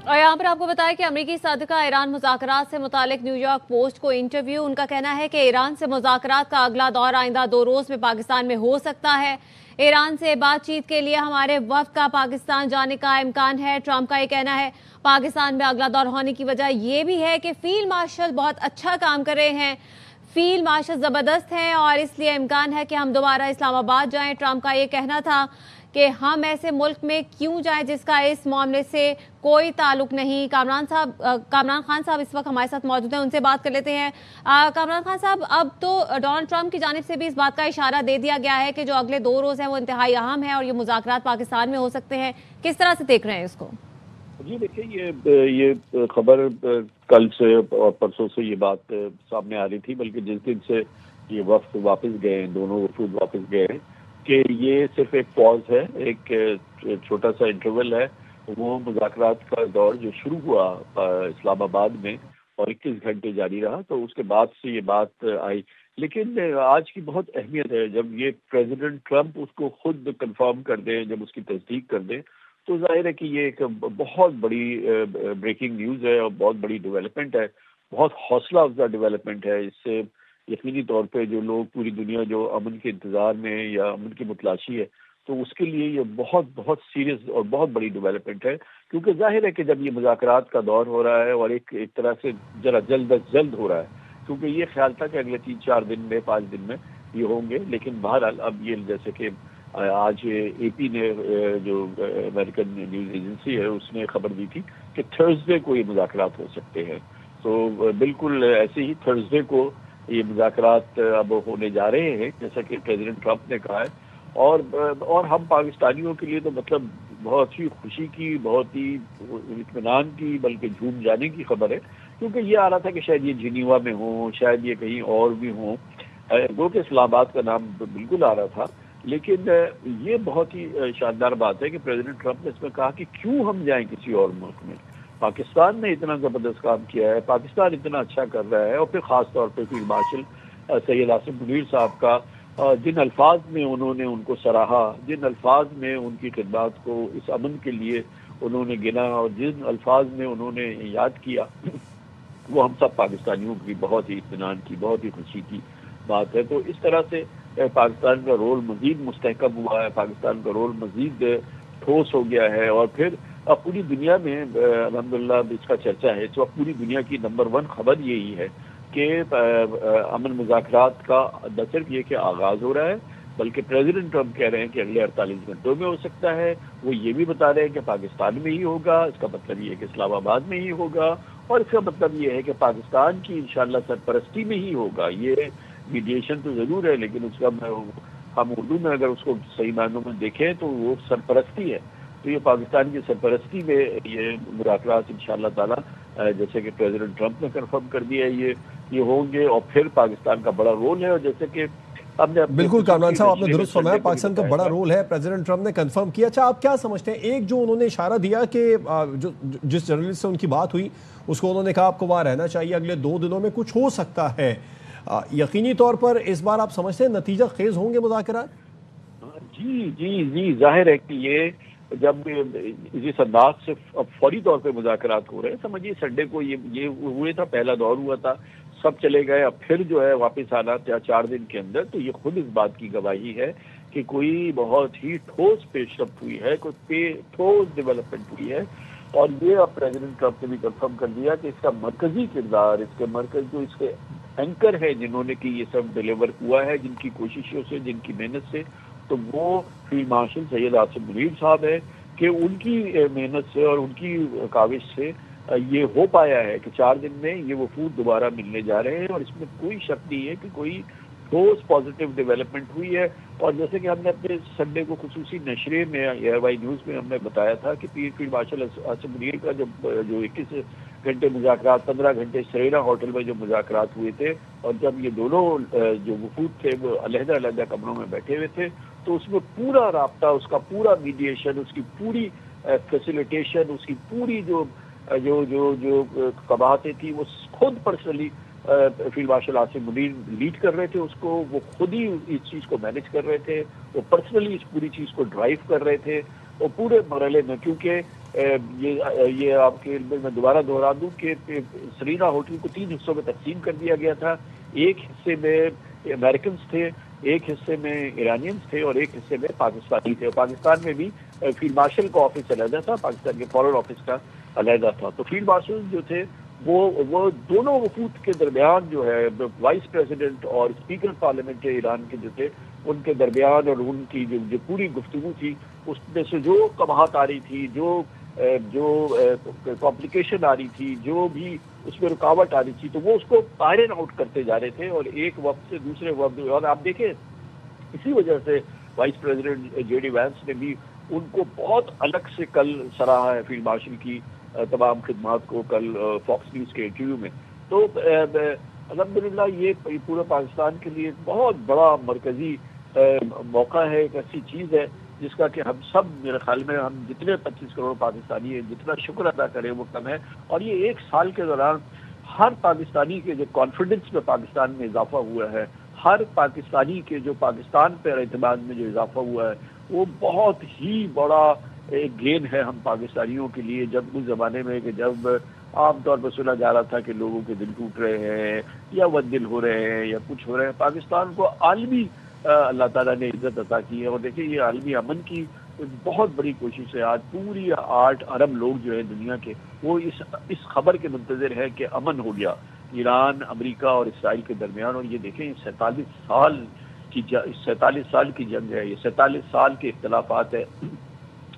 और यहाँ पर आपको बताया कि अमरीकी सदर का ईरान मुज़ाकरात से मुतालिक न्यूयॉर्क पोस्ट को इंटरव्यू। उनका कहना है कि ईरान से मुज़ाकरात का अगला दौर आइंदा 2 रोज़ में पाकिस्तान में हो सकता है। ईरान से बातचीत के लिए हमारे वफ्द का पाकिस्तान जाने का इम्कान है, ट्रंप का ये कहना है। पाकिस्तान में अगला दौर होने की वजह यह भी है कि फील्ड मार्शल बहुत अच्छा काम कर रहे हैं, फील्ड मार्शल ज़बरदस्त हैं और इसलिए इम्कान है कि हम दोबारा इस्लामाबाद जाएं। ट्रंप का ये कहना था कि हम ऐसे मुल्क में क्यों जाएं जिसका इस मामले से कोई ताल्लुक नहीं। कामरान खान साहब इस वक्त हमारे साथ मौजूद हैं, उनसे बात कर लेते हैं। कामरान खान साहब, अब तो डोनाल्ड ट्रंप की जानिब से भी इस बात का इशारा दे दिया गया है कि जो अगले 2 रोज़ हैं वो इंतहाई अहम है और ये मुज़ाकरात पाकिस्तान में हो सकते हैं। किस तरह से देख रहे हैं इसको? जी देखिए, ये खबर कल से और परसों से ये बात सामने आ रही थी, बल्कि जिस दिन से ये वफ्द वापस गए हैं, दोनों वफूद वापस गए हैं, कि ये सिर्फ एक पॉज है, एक छोटा सा इंटरवल है। वो मुज़ाकरात का दौर जो शुरू हुआ इस्लामाबाद में और 21 घंटे जारी रहा, तो उसके बाद से ये बात आई। लेकिन आज की बहुत अहमियत है, जब ये प्रेसिडेंट ट्रंप उसको खुद कंफर्म कर दें, जब उसकी तस्दीक कर दें, तो जाहिर है कि ये एक बहुत बड़ी ब्रेकिंग न्यूज़ है और बहुत बड़ी डेवलपमेंट है, बहुत हौसला अफजा डेवलपमेंट है। इससे यकीनी तौर पे जो लोग पूरी दुनिया जो अमन के इंतज़ार में या अमन की मुतलाशी है, तो उसके लिए ये बहुत बहुत सीरियस और बहुत बड़ी डेवलपमेंट है। क्योंकि जाहिर है कि जब ये मुज़ाकरात का दौर हो रहा है और एक तरह से ज़रा जल्द अज जल्द हो रहा है, क्योंकि ये ख्याल था कि अगले 3-4 दिन में, 5 दिन में ये होंगे, लेकिन बहरहाल अब ये जैसे कि आज एपी ने, जो अमेरिकन न्यूज़ एजेंसी है, उसने खबर दी थी कि थर्सडे को ये मुज़ाकरात हो सकते हैं। तो बिल्कुल ऐसे ही थर्सडे को ये मुज़ाकरात अब होने जा रहे हैं, जैसा कि प्रेसिडेंट ट्रंप ने कहा है। और हम पाकिस्तानियों के लिए तो मतलब बहुत ही खुशी की, बहुत ही इत्मीनान की, बल्कि झूम जाने की खबर है, क्योंकि ये आ रहा था कि शायद ये जिनीवा में हो, शायद ये कहीं और भी हो, गो के इस्लामाबाद का नाम बिल्कुल आ रहा था। लेकिन ये बहुत ही शानदार बात है कि प्रेसिडेंट ट्रंप ने इसमें कहा कि क्यों हम जाएं किसी और मुल्क में। पाकिस्तान ने इतना ज़बरदस्त काम किया है, पाकिस्तान इतना अच्छा कर रहा है, और फिर ख़ास तौर पे फील्ड मार्शल सैयद आसिम मुनीर साहब का जिन अल्फाज में उन्होंने उनको सराहा, जिन अल्फाज में उनकी खिदमत को इस अमन के लिए उन्होंने गिना, और जिन अल्फाज में उन्होंने याद किया, वो हम सब पाकिस्तानियों की बहुत ही इत्मीनान की, बहुत ही खुशी की बात है। तो इस तरह से पाकिस्तान का रोल मजीद मुस्तहकम हुआ है, पाकिस्तान का रोल मजीद ठोस हो गया है। और फिर अब पूरी दुनिया में अल्हम्दुलिल्लाह इसका चर्चा है, तो अब पूरी दुनिया की नंबर 1 खबर यही है कि अमन मुज़ाकरात का न सिर्फ ये कि आगाज़ हो रहा है, बल्कि प्रेसिडेंट ट्रंप कह रहे हैं कि अगले 48 घंटों में हो सकता है। वो ये भी बता रहे हैं कि पाकिस्तान में ही होगा, इसका मतलब ये है कि इस्लामाबाद में ही होगा, और इसका मतलब ये है कि पाकिस्तान की इंशाअल्लाह सरपरस्ती में ही होगा। ये मीडिएशन तो ज़रूर है, लेकिन उसका हम उर्दू में अगर उसको सही मायनों में देखें तो वो सरपरस्ती है। तो ये पाकिस्तान की सरपरस्ती में ये मुज़ाकरात इंशाअल्लाह ताला, जैसे कि प्रेसिडेंट ट्रंप ने कंफर्म कर दिया है, ये होंगे। और फिर पाकिस्तान का बड़ा रोल है, और जैसे कि हमने बिल्कुल कामरान साहब, आपने दुरुस्त फरमाया, पाकिस्तान का बड़ा रोल है, प्रेसिडेंट ट्रंप ने कंफर्म किया। अच्छा, आप क्या समझते हैं, एक जो उन्होंने इशारा दिया कि जो जिस जर्नलिस्ट से उनकी बात हुई उसको उन्होंने कहा आपको वहाँ रहना चाहिए, अगले 2 दिनों में कुछ हो सकता है, यकीनी तौर पर इस बार आप समझते हैं नतीजा खेज होंगे मुज़ाकरात? जी जी जी, जाहिर है कि ये जब जिस अंदाज से अब फौरी तौर पे मुज़ाकरात हो रहे हैं, समझिए संडे को ये हुए था, पहला दौर हुआ था, सब चले गए, अब फिर जो है वापस आना 4 दिन के अंदर, तो ये खुद इस बात की गवाही है कि कोई बहुत ही ठोस पेशरफ्त हुई है, कोई ठोस डेवलपमेंट हुई है। और ये अब प्रेसिडेंट ट्रंप ने भी कंफर्म कर दिया कि इसका मरकजी किरदार, इसके मरकज जो इसके एंकर है, जिन्होंने कि ये सब डिलीवर हुआ है, जिनकी कोशिशों से, जिनकी मेहनत से, तो वो फील्ड मार्शल सैयद आसिम मुनीर साहब है, कि उनकी मेहनत से और उनकी काविश से ये हो पाया है कि 4 दिन में ये वफूद दोबारा मिलने जा रहे हैं। और इसमें कोई शक नहीं है कि कोई ठोस पॉजिटिव डेवलपमेंट हुई है। और जैसे कि हमने अपने संडे को खुसूसी नशरे में, एयरवाई न्यूज़ में हमने बताया था कि फील्ड मार्शल आसिम मुनीर का जो 21 घंटे मुज़ाकरात, 15 घंटे सरेना होटल में जो मुज़ाकरात हुए थे, और जब ये दोनों जो वफूद थे वो अलग-अलग कमरों में बैठे हुए थे, तो उसमें पूरा राब्ता, उसका पूरा मीडिएशन, उसकी पूरी फैसिलिटेशन, उसकी पूरी जो कबाहतें थी, वो खुद personally field marshal Asim Munir lead कर रहे थे उसको। वो खुद ही इस चीज़ को मैनेज कर रहे थे, वो पर्सनली इस पूरी चीज़ को ड्राइव कर रहे थे। اور پورے مرحلے میں، کیونکہ یہ آپ کے میں دوبارہ دہرا دوں کہ سرینا ہوٹل کو 3 حصوں میں تقسیم کر دیا گیا تھا. ایک حصے میں امریکنز تھے، ایک حصے میں ایرانینز تھے اور ایک حصے میں پاکستانی تھے. اور پاکستان میں بھی فیلڈ مارشل کا آفس علیحدہ تھا، پاکستان کے فارن آفس کا علیحدہ تھا. تو فیلڈ مارشل جو تھے وہ دونوں وفود کے درمیان جو ہے وائس پریزیڈنٹ اور اسپیکر پارلیمنٹ ایران کے جو تھے ان کے درمیان، اور ان کی جو پوری گفتگو تھی اس میں سے جو کباہت آ رہی تھی، جو کمپلیکیشن آ رہی تھی، جو بھی اس میں رکاوٹ آ رہی تھی، تو وہ اس کو آئرن آؤٹ کرتے جا رہے تھے اور ایک وقت سے دوسرے وقت. اور آپ دیکھیں اسی وجہ سے vice president J D Vance نے بھی ان کو بہت الگ سے کل سراہا ہے فیلڈ مارشل کی تمام خدمات کو کل فاکس نیوز کے انٹرویو میں. تو الحمدللہ یہ پورے پاکستان کے لیے بہت بڑا مرکزی موقع ہے، ایک ایسی چیز ہے جس کا کہ ہم سب، میرے خیال میں ہم جتنے 25 کروڑ پاکستانی ہیں جتنا شکر ادا کریں وہ کم ہے. اور یہ 1 سال کے دوران ہر پاکستانی کے جو کانفیڈنس میں پاکستان میں اضافہ ہوا ہے، ہر پاکستانی کے جو پاکستان پر اعتماد میں جو اضافہ ہوا ہے، وہ بہت ہی بڑا ایک گین ہے ہم پاکستانیوں کے لیے. جب اس زمانے میں کہ جب عام طور پر سنا جا رہا تھا کہ لوگوں کے دل ٹوٹ رہے ہیں یا دل ہو رہے ہیں یا کچھ ہو رہے ہیں، پاکستان کو عالمی اللہ تعالیٰ نے عزت عطا کی ہے. اور دیکھیں یہ عالمی امن کی بہت بڑی کوشش ہے. آج پوری 8 ارب لوگ جو ہیں دنیا کے، وہ اس خبر کے منتظر ہے کہ امن ہو گیا ایران، امریکہ اور اسرائیل کے درمیان. اور یہ دیکھیں 47 سال کی جنگ ہے، یہ 47 سال کے اختلافات ہے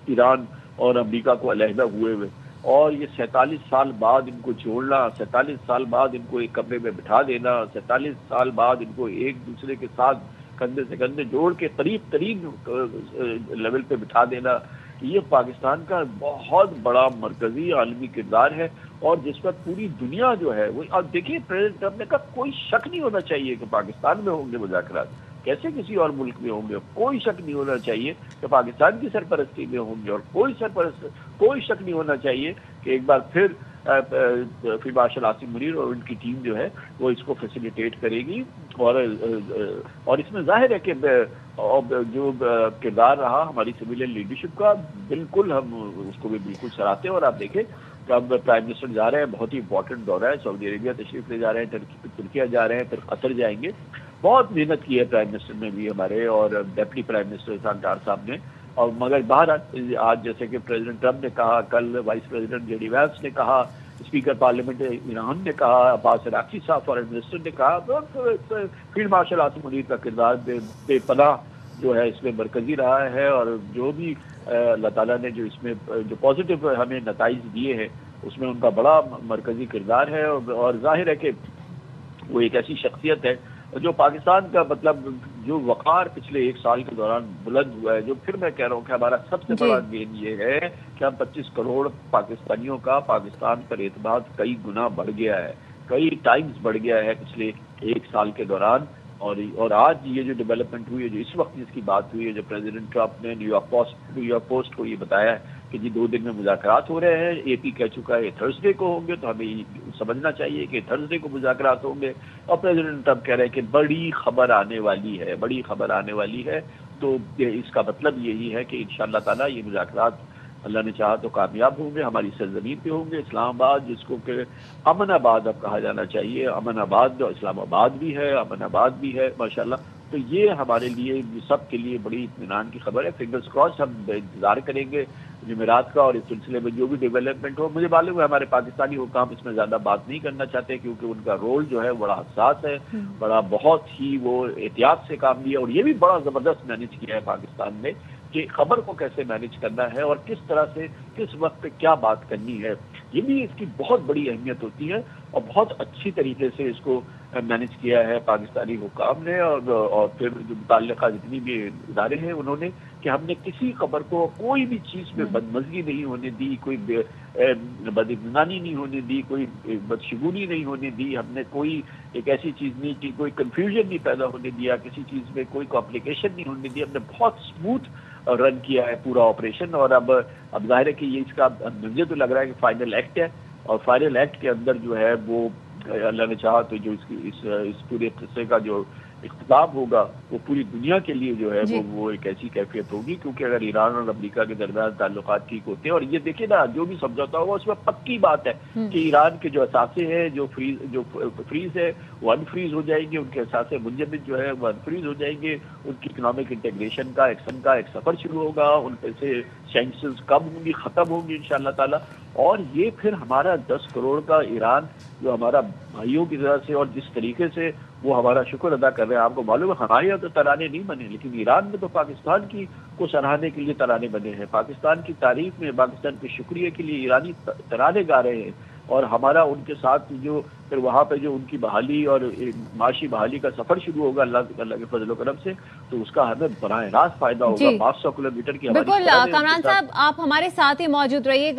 ایران اور امریکہ کو علیحدہ ہوئے ہوئے، اور یہ 47 سال بعد ان کو جوڑنا، 47 سال بعد ان کو ایک کمرے میں بٹھا دینا، 47 سال بعد ان کو ایک دوسرے کے ساتھ کندھے سے کندھے جوڑ کے قریب ترین لیول پہ بٹھا دینا، یہ پاکستان کا بہت بڑا مرکزی عالمی کردار ہے. اور جس پر پوری دنیا جو ہے وہ، اور دیکھیے پریزیڈنٹ ٹرمپ نے کہا کوئی شک نہیں ہونا چاہیے کہ پاکستان میں ہوں گے مذاکرات، کیسے کسی اور ملک میں ہوں گے. کوئی شک نہیں ہونا چاہیے کہ پاکستان کی سرپرستی میں ہوں گے، اور کوئی شک نہیں ہونا چاہیے کہ ایک بار پھر فیلڈ مارشل عاصم منیر اور ان کی ٹیم جو ہے وہ اس کو فیسیلیٹیٹ کرے گی. اور اس میں ظاہر ہے کہ جو کردار رہا ہماری سویلین لیڈرشپ کا، بالکل ہم اس کو بھی بالکل سراہتے ہیں. اور آپ دیکھیں اب پرائم منسٹر جا رہے ہیں، بہت ہی امپورٹنٹ دورہ ہے، سعودی عربیہ تشریف لے جا رہے ہیں، ترکیہ جا رہے ہیں، پھر قطر جائیں گے. بہت محنت کی ہے پرائم منسٹر نے بھی ہمارے، اور ڈپٹی پرائم منسٹر احسان ڈار صاحب نے. اور مگر باہر آج جیسے کہ پریزیڈنٹ ٹرمپ نے کہا، کل vice president J D Vance نے کہا، اسپیکر پارلیمنٹ ایران نے کہا، عباس عراقچی صاحب فارن منسٹر نے کہا، فیلڈ مارشل عاصم منیر کا کردار بے پناہ جو ہے اس میں مرکزی رہا ہے. اور جو بھی اللہ تعالیٰ نے جو اس میں جو پازیٹیو ہمیں نتائج دیے ہیں اس میں ان کا بڑا مرکزی کردار ہے. اور ظاہر ہے کہ وہ ایک ایسی شخصیت ہے جو پاکستان کا مطلب جو وقار پچھلے 1 سال کے دوران بلند ہوا ہے، جو پھر میں کہہ رہا ہوں کہ ہمارا سب سے بڑا گین یہ ہے کہ ہم 25 کروڑ پاکستانیوں کا پاکستان پر اعتماد کئی گنا بڑھ گیا ہے، کئی ٹائمز بڑھ گیا ہے پچھلے 1 سال کے دوران. اور آج یہ جو ڈیولپمنٹ ہوئی ہے، جو اس وقت جس کی بات ہوئی ہے، جو پریزیڈنٹ ٹرمپ نے نیو یارک پوسٹ کو یہ بتایا ہے کہ جی 2 دن میں مذاکرات ہو رہے ہیں، اے پی کہہ چکا ہے تھرسڈے کو ہوں گے، تو ہمیں سمجھنا چاہیے کہ تھرسڈے کو مذاکرات ہوں گے. اور پریزیڈنٹ ٹرمپ کہہ رہے ہیں کہ بڑی خبر آنے والی ہے، بڑی خبر آنے والی ہے. تو اس کا مطلب یہی ہے کہ انشاءاللہ تعالیٰ یہ مذاکرات اللہ نے چاہا تو کامیاب ہوں گے، ہماری سرزمین پہ ہوں گے، اسلام آباد جس کو کہ امن آباد اب کہا جانا چاہیے، امن آباد اسلام آباد بھی ہے، امن آباد بھی ہے ماشاءاللہ. تو یہ ہمارے لیے سب کے لیے بڑی اطمینان کی خبر ہے. فنگرز کراس، ہم انتظار کریں گے جمعرات کا، اور اس سلسلے میں جو بھی ڈیولپمنٹ ہو. مجھے معلوم ہے ہمارے پاکستانی حکام اس میں زیادہ بات نہیں کرنا چاہتے کیونکہ ان کا رول جو ہے بڑا حساس ہے، بڑا بہت ہی وہ احتیاط سے کام لیا، اور یہ بھی بڑا زبردست مینیج کیا ہے پاکستان نے کہ خبر کو کیسے مینیج کرنا ہے اور کس طرح سے کس وقت پہ کیا بات کرنی ہے. یہ بھی اس کی بہت بڑی اہمیت ہوتی ہے، اور بہت اچھی طریقے سے اس کو مینیج کیا ہے پاکستانی حکام نے، اور پھر جو متعلقہ جتنی بھی ادارے ہیں انہوں نے، کہ ہم نے کسی خبر کو کوئی بھی چیز میں بدمزگی نہیں ہونے دی، کوئی بدعنوانی نہیں ہونے دی، کوئی بدشگونی نہیں ہونے دی. ہم نے کوئی ایک ایسی چیز نہیں کی، کوئی کنفیوژن نہیں پیدا ہونے دیا، کسی چیز میں کوئی کمپلیکیشن نہیں ہونے دی. ہم نے بہت اسموتھ رن کیا ہے پورا آپریشن. اور اب ظاہر ہے کہ یہ اس کا مجھے تو لگ رہا ہے کہ فائنل ایکٹ ہے، اور فائنل ایکٹ کے اندر جو ہے وہ اللہ نے چاہا تو جو اس پورے قصے کا جو इख्तिलाफ होगा वो पूरी दुनिया के लिए जो है जी। वो एक ऐसी कैफियत होगी, क्योंकि अगर ईरान और अमेरिका के दरमियान ताल्लुकात ठीक होते हैं, और ये देखिए ना जो भी समझौता होगा उसमें पक्की बात है कि ईरान के जो असासे हैं, जो फ्रीज है वो अनफ्रीज हो जाएंगे, उनके असासे मुंजमद जो है वो अनफ्रीज हो जाएंगे, उनकी इकोनॉमिक इंटीग्रेशन का एक सफर शुरू होगा, उन पे से सैंक्शंस कम होंगी, खत्म होंगी इंशाअल्लाह ताला। और ये फिर हमारा 10 करोड़ का ईरान जो हमारा भाइयों की तरह से और जिस तरीके से वो हमारा शुक्र अदा कर रहे हैं, आपको मालूम है हमारे यहाँ तो तराने नहीं बने, लेकिन ईरान में तो पाकिस्तान की को सराहने के लिए तराने बने हैं, पाकिस्तान की तारीफ में, पाकिस्तान के शुक्रिया के लिए ईरानी तराने गा रहे हैं। और हमारा उनके साथ जो फिर वहाँ पे जो उनकी बहाली और माशी बहाली का सफर शुरू होगा अल्लाह के फजल करम से, तो उसका हमें बराह रास्त फायदा होगा। 500 किलोमीटर की हमारी बिल्कुल सरहद है, कामरान साहब, आप हमारे साथ ही मौजूद रहिए।